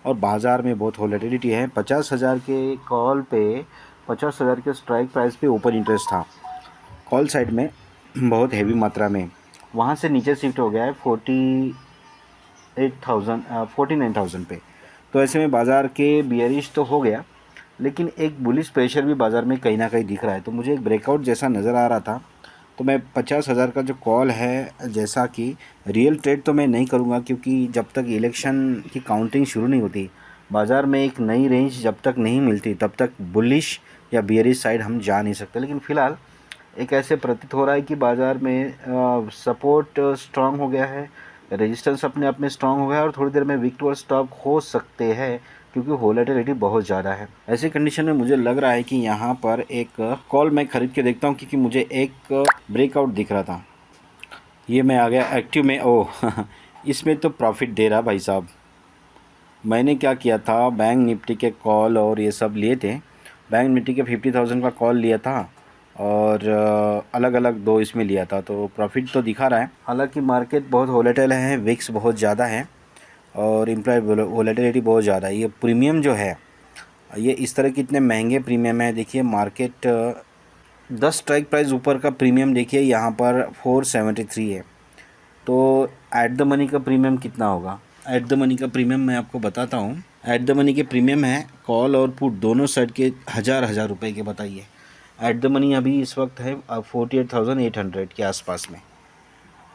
और बाज़ार में बहुत वोलेटिलिटी है। 50,000 के कॉल पे, 50,000 के स्ट्राइक प्राइस पे ओपन इंटरेस्ट था कॉल साइड में बहुत हैवी मात्रा में। वहाँ से नीचे शिफ्ट हो गया है 49,000 पे। तो ऐसे में बाज़ार के बियरिश तो हो गया, लेकिन एक बुलिश प्रेशर भी बाज़ार में कहीं ना कहीं दिख रहा है। तो मुझे एक ब्रेकआउट जैसा नज़र आ रहा था। तो मैं 50,000 का जो कॉल है, जैसा कि रियल ट्रेड तो मैं नहीं करूँगा, क्योंकि जब तक इलेक्शन की काउंटिंग शुरू नहीं होती, बाज़ार में एक नई रेंज जब तक नहीं मिलती, तब तक बुलिश या बियरिश साइड हम जा नहीं सकते। लेकिन फ़िलहाल एक ऐसे प्रतीत हो रहा है कि बाज़ार में सपोर्ट स्ट्रांग हो गया है, रेजिस्टेंस अपने आप में स्ट्रांग हो गया है, और थोड़ी देर में विक टुवर्ड्स स्टॉप हो सकते हैं, क्योंकि वोलेटिलिटी बहुत ज़्यादा है। ऐसी कंडीशन में मुझे लग रहा है कि यहाँ पर एक कॉल मैं ख़रीद के देखता हूँ, क्योंकि मुझे एक ब्रेकआउट दिख रहा था। ये मैं आ गया एक्टिव में। ओह इसमें तो प्रॉफिट दे रहा भाई साहब। मैंने क्या किया था, बैंक निफ्टी के कॉल और ये सब लिए थे। बैंक निफ्टी के 50,000 का कॉल लिया था, और अलग अलग दो इसमें लिया था, तो प्रॉफिट तो दिखा रहा है। हालांकि मार्केट बहुत वोलेटाइल है, विक्स बहुत ज़्यादा है, और इम्प्लाइड वोलेटिलिटी बहुत ज़्यादा है। ये प्रीमियम जो है, ये इस तरह के इतने महंगे प्रीमियम है। देखिए मार्केट 10 स्ट्राइक प्राइस ऊपर का प्रीमियम देखिए यहाँ पर 473 है। तो ऐट द मनी का प्रीमियम कितना होगा? ऐट द मनी का प्रीमियम मैं आपको बताता हूँ। ऐट द मनी के प्रीमियम है कॉल और पुट दोनों साइड के हज़ार रुपए के। बताइए, ऐट द मनी अभी इस वक्त है 48,800 के आसपास में,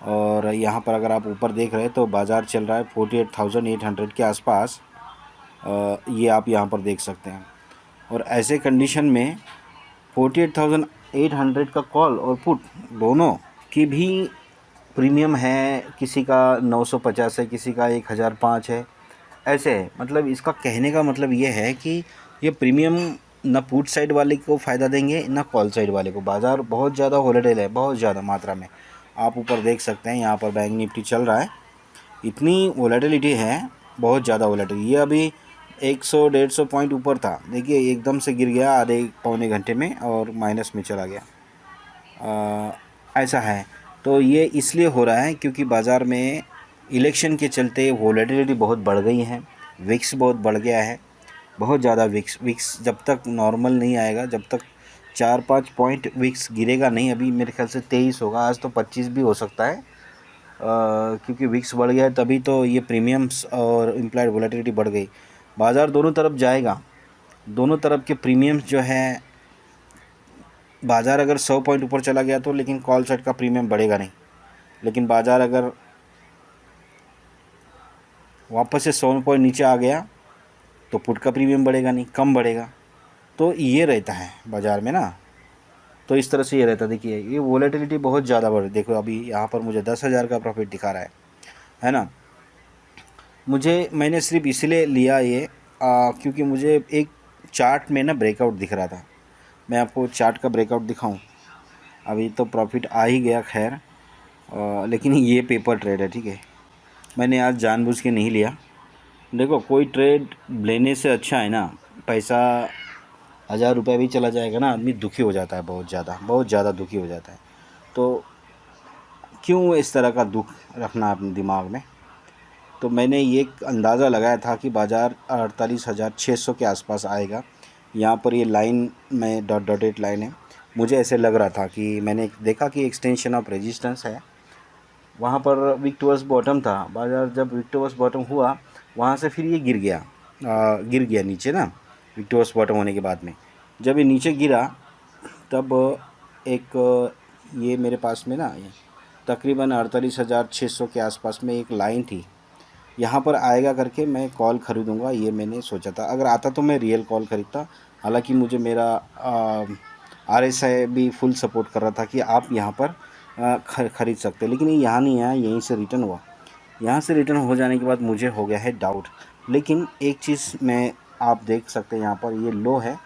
और यहाँ पर अगर आप ऊपर देख रहे हैं तो बाज़ार चल रहा है 48,800 के आसपास। ये आप यहाँ पर देख सकते हैं। और ऐसे कंडीशन में 48,800 का कॉल और पुट दोनों की भी प्रीमियम है, किसी का 950 है, किसी का 1,005 है, ऐसे है। मतलब इसका कहने का मतलब ये है कि ये प्रीमियम ना पुट साइड वाले को फ़ायदा देंगे, ना कॉल साइड वाले को। बाज़ार बहुत ज़्यादा वोलेटाइल है, बहुत ज़्यादा मात्रा में। आप ऊपर देख सकते हैं, यहाँ पर बैंक निफ्टी चल रहा है, इतनी वोलेटिलिटी है, बहुत ज़्यादा वोलेटिलिटी। ये अभी 100-150 पॉइंट ऊपर था, देखिए एकदम से गिर गया आधे पौने घंटे में और माइनस में चला गया। ऐसा है। तो ये इसलिए हो रहा है क्योंकि बाज़ार में इलेक्शन के चलते वोलेटिलिटी बहुत बढ़ गई है, विक्स बहुत बढ़ गया है, बहुत ज़्यादा विक्स जब तक नॉर्मल नहीं आएगा, जब तक 4-5 पॉइंट विक्स गिरेगा नहीं। अभी मेरे ख्याल से 23 होगा, आज तो 25 भी हो सकता है, क्योंकि विक्स बढ़ गया है, तभी तो ये प्रीमियम्स और इम्प्लाइड वोलेटिलिटी बढ़ गई। बाज़ार दोनों तरफ जाएगा, दोनों तरफ के प्रीमियम्स जो है, बाज़ार अगर 100 पॉइंट ऊपर चला गया तो लेकिन कॉल साइड का प्रीमियम बढ़ेगा नहीं, लेकिन बाज़ार अगर वापस से 100 पॉइंट नीचे आ गया तो पुट का प्रीमियम बढ़ेगा नहीं, कम बढ़ेगा। तो ये रहता है बाज़ार में ना, तो इस तरह से ये रहता है। देखिए ये वोलेटिलिटी बहुत ज़्यादा बढ़, देखो अभी यहाँ पर मुझे 10,000 का प्रॉफिट दिखा रहा है ना। मैंने सिर्फ इसलिए लिया ये क्योंकि मुझे एक चार्ट में ना ब्रेकआउट दिख रहा था। मैं आपको चार्ट का ब्रेकआउट दिखाऊं, अभी तो प्रॉफिट आ ही गया खैर, लेकिन ये पेपर ट्रेड है, ठीक है। मैंने आज जानबूझ के नहीं लिया। देखो कोई ट्रेड लेने से अच्छा है ना, पैसा 1,000 रुपये भी चला जाएगा ना, आदमी दुखी हो जाता है, बहुत ज़्यादा दुखी हो जाता है। तो क्यों इस तरह का दुख रखना अपने दिमाग में। तो मैंने ये अंदाज़ा लगाया था कि बाज़ार 48,600 के आसपास आएगा। यहाँ पर ये लाइन में डॉटेड लाइन है, मुझे ऐसे लग रहा था कि मैंने देखा कि एक्सटेंशन ऑफ रेजिस्टेंस है, वहाँ पर विक टुवर्ड्स बॉटम था। बाज़ार जब विक टुवर्ड्स बॉटम हुआ, वहाँ से फिर ये गिर गया नीचे ना, विक टुवर्ड्स बॉटम होने के बाद में जब ये नीचे गिरा, तब एक ये मेरे पास में ना तकरीबन 48,600 के आसपास में एक लाइन थी, यहाँ पर आएगा करके मैं कॉल ख़रीदूँगा, ये मैंने सोचा था। अगर आता तो मैं रियल कॉल ख़रीदता। हालांकि मुझे मेरा RSI भी फुल सपोर्ट कर रहा था कि आप यहाँ पर ख़रीद सकते, लेकिन ये यहाँ नहीं आया, यहीं से रिटर्न हुआ। यहाँ से रिटर्न हो जाने के बाद मुझे हो गया है डाउट। लेकिन एक चीज़ मैं आप देख सकते हैं, यहाँ पर ये लो है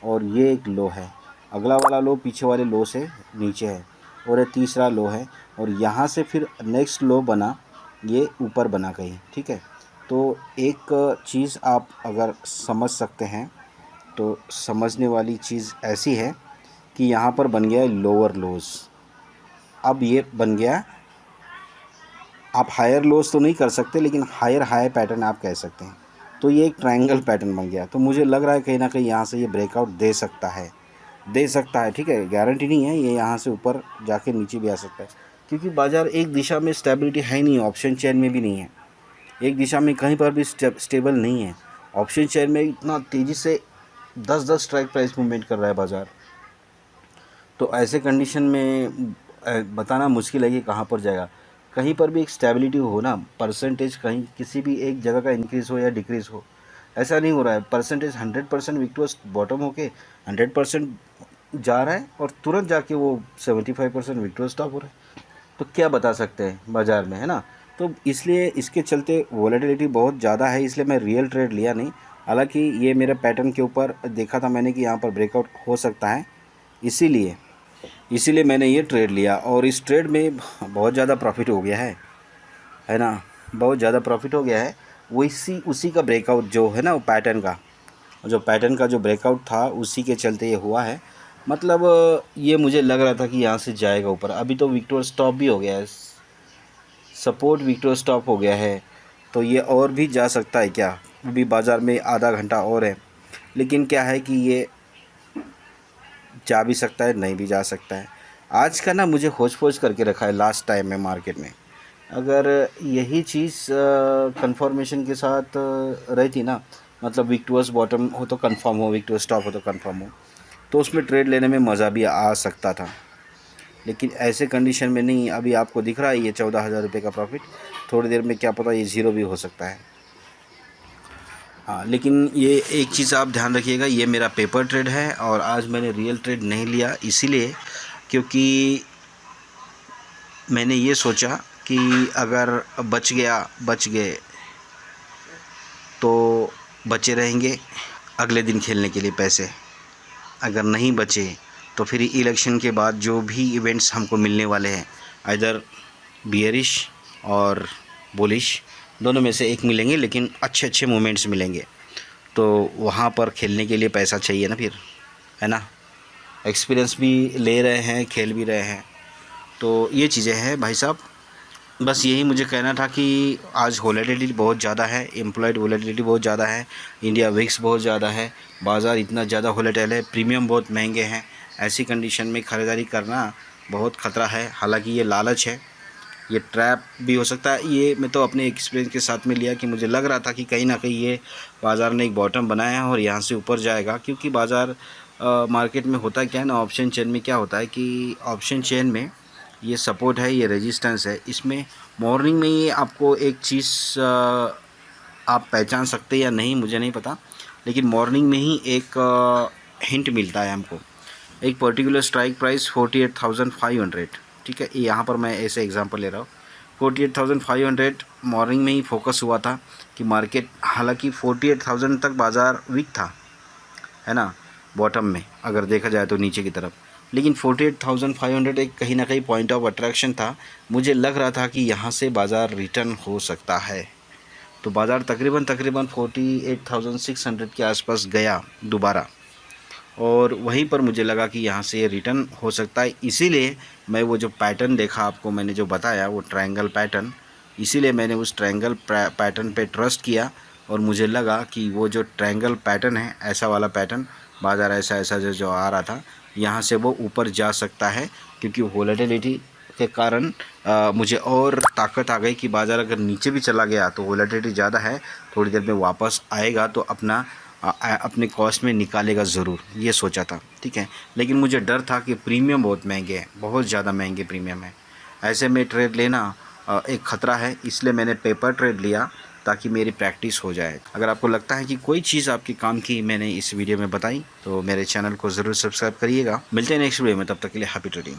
और ये एक लो है, अगला वाला लो पीछे वाले लो से नीचे है, और ये तीसरा लो है, और यहाँ से फिर नेक्स्ट लो बना, ये ऊपर बना कहीं, ठीक है। तो एक चीज़ आप अगर समझ सकते हैं, तो समझने वाली चीज़ ऐसी है कि यहाँ पर बन गया लोअर लोज। अब ये बन गया, आप हायर लोज तो नहीं कर सकते, लेकिन हायर हाई पैटर्न आप कह सकते हैं। तो ये एक ट्रायंगल पैटर्न बन गया। तो मुझे लग रहा है कहीं ना कहीं यहाँ से ये ब्रेकआउट दे सकता है, ठीक है, गारंटी नहीं है, ये यहाँ से ऊपर जाके नीचे भी आ सकता है, क्योंकि बाज़ार एक दिशा में स्टेबिलिटी है नहीं, ऑप्शन चेन में भी नहीं है, एक दिशा में कहीं पर भी स्टेबल नहीं है। ऑप्शन चेन में इतना तेज़ी से 10-10 स्ट्राइक प्राइस मूवमेंट कर रहा है बाज़ार। तो ऐसे कंडीशन में बताना मुश्किल है कि कहाँ पर जाएगा। कहीं पर भी एक स्टेबिलिटी हो ना, परसेंटेज कहीं किसी भी एक जगह का इंक्रीज़ हो या डिक्रीज़ हो, ऐसा नहीं हो रहा है। परसेंटेज 100% विक्टोरियस बॉटम होके 100% जा रहा है और तुरंत जाके वो 75% विक्टोरियस टॉप हो रहा है। तो क्या बता सकते हैं बाज़ार में, है ना। तो इसलिए इसके चलते वोलेटिलिटी बहुत ज़्यादा है, इसलिए मैं रियल ट्रेड लिया नहीं। हालांकि ये मेरे पैटर्न के ऊपर देखा था मैंने कि यहाँ पर ब्रेकआउट हो सकता है, इसीलिए मैंने ये ट्रेड लिया और इस ट्रेड में बहुत ज़्यादा प्रॉफिट हो गया है ना, बहुत ज़्यादा प्रॉफिट हो गया है। उसी का ब्रेकआउट जो है ना, वो पैटर्न का जो ब्रेकआउट था उसी के चलते ये हुआ है। मतलब ये मुझे लग रहा था कि यहाँ से जाएगा ऊपर। अभी तो विक्टोरियस स्टॉप भी हो गया है, सपोर्ट विक्टोरियस स्टॉप हो गया है, तो ये और भी जा सकता है क्या। अभी बाज़ार में आधा घंटा और है, लेकिन क्या है कि ये जा भी सकता है, नहीं भी जा सकता है। आज का ना मुझे होच-पोच करके रखा है लास्ट टाइम में मार्केट में। अगर यही चीज़ कन्फर्मेशन के साथ रहती ना, मतलब विक्टोरियस बॉटम हो तो कंफर्म हो, विक्टोरियस टॉप हो तो कंफर्म हो, तो उसमें ट्रेड लेने में मज़ा भी आ सकता था। लेकिन ऐसे कंडीशन में नहीं। अभी आपको दिख रहा है ये 14,000 रुपये का प्रॉफिट, थोड़ी देर में क्या पता ये ज़ीरो भी हो सकता है। हाँ, लेकिन ये एक चीज़ आप ध्यान रखिएगा, ये मेरा पेपर ट्रेड है और आज मैंने रियल ट्रेड नहीं लिया, इसीलिए क्योंकि मैंने ये सोचा कि अगर बच गए तो बचे रहेंगे अगले दिन खेलने के लिए पैसे, अगर नहीं बचे तो फिर इलेक्शन के बाद जो भी इवेंट्स हमको मिलने वाले हैं, आइदर बियरिश और बुलिश, दोनों में से एक मिलेंगे, लेकिन अच्छे मोमेंट्स मिलेंगे। तो वहाँ पर खेलने के लिए पैसा चाहिए ना फिर, है ना। एक्सपीरियंस भी ले रहे हैं, खेल भी रहे हैं, तो ये चीज़ें हैं भाई साहब। बस यही मुझे कहना था कि आज वोलेटिलिटी बहुत ज़्यादा है, एम्प्लॉयड वोलेटिलिटी बहुत ज़्यादा है, इंडिया विक्स बहुत ज़्यादा है, बाज़ार इतना ज़्यादा वोलेटाइल है, प्रीमियम बहुत महंगे हैं। ऐसी कंडीशन में ख़रीदारी करना बहुत ख़तरा है। हालांकि ये लालच है, ये ट्रैप भी हो सकता है। ये मैं तो अपने एक्सपीरियंस के साथ में लिया कि मुझे लग रहा था कि कहीं ना कहीं ये बाज़ार ने एक बॉटम बनाया है और यहाँ से ऊपर जाएगा, क्योंकि बाज़ार मार्केट में होता क्या है ना, ऑप्शन चेन में क्या होता है कि ऑप्शन चेन में ये सपोर्ट है, ये रेजिस्टेंस है, इसमें मॉर्निंग में ये आपको एक चीज़ आप पहचान सकते या नहीं मुझे नहीं पता, लेकिन मॉर्निंग में ही एक हिंट मिलता है हमको। एक पर्टिकुलर स्ट्राइक प्राइस 48,500, ठीक है, यहाँ पर मैं ऐसे एग्जांपल ले रहा हूँ। 48,500 मॉर्निंग में ही फोकस हुआ था कि मार्केट, हालांकि 48,000 तक बाज़ार वीक था, है ना, बॉटम में अगर देखा जाए तो नीचे की तरफ, लेकिन 48,500 एक कहीं ना कहीं पॉइंट ऑफ अट्रैक्शन था। मुझे लग रहा था कि यहाँ से बाज़ार रिटर्न हो सकता है, तो बाज़ार तकरीबन 48,600 के आसपास गया दोबारा, और वहीं पर मुझे लगा कि यहाँ से ये रिटर्न हो सकता है। इसीलिए मैं वो जो पैटर्न देखा आपको मैंने जो बताया, वो ट्रायंगल पैटर्न, इसीलिए मैंने उस ट्रायंगल पैटर्न पे ट्रस्ट किया और मुझे लगा कि वो जो ट्रायंगल पैटर्न है, ऐसा वाला पैटर्न, बाज़ार ऐसा जो आ रहा था, यहाँ से वो ऊपर जा सकता है, क्योंकि वोलेटिलिटी के कारण मुझे और ताकत आ गई कि बाज़ार अगर नीचे भी चला गया तो वोलेटिलिटी ज़्यादा है, थोड़ी देर में वापस आएगा तो अपने कॉस्ट में निकालेगा ज़रूर, ये सोचा था, ठीक है। लेकिन मुझे डर था कि प्रीमियम बहुत महंगे हैं, बहुत ज़्यादा महंगे प्रीमियम है, ऐसे में ट्रेड लेना एक ख़तरा है, इसलिए मैंने पेपर ट्रेड लिया ताकि मेरी प्रैक्टिस हो जाए। अगर आपको लगता है कि कोई चीज़ आपके काम की मैंने इस वीडियो में बताई, तो मेरे चैनल को ज़रूर सब्सक्राइब करिएगा। मिलते हैं नेक्स्ट वीडियो में, तब तक के लिए हैप्पी ट्रेडिंग।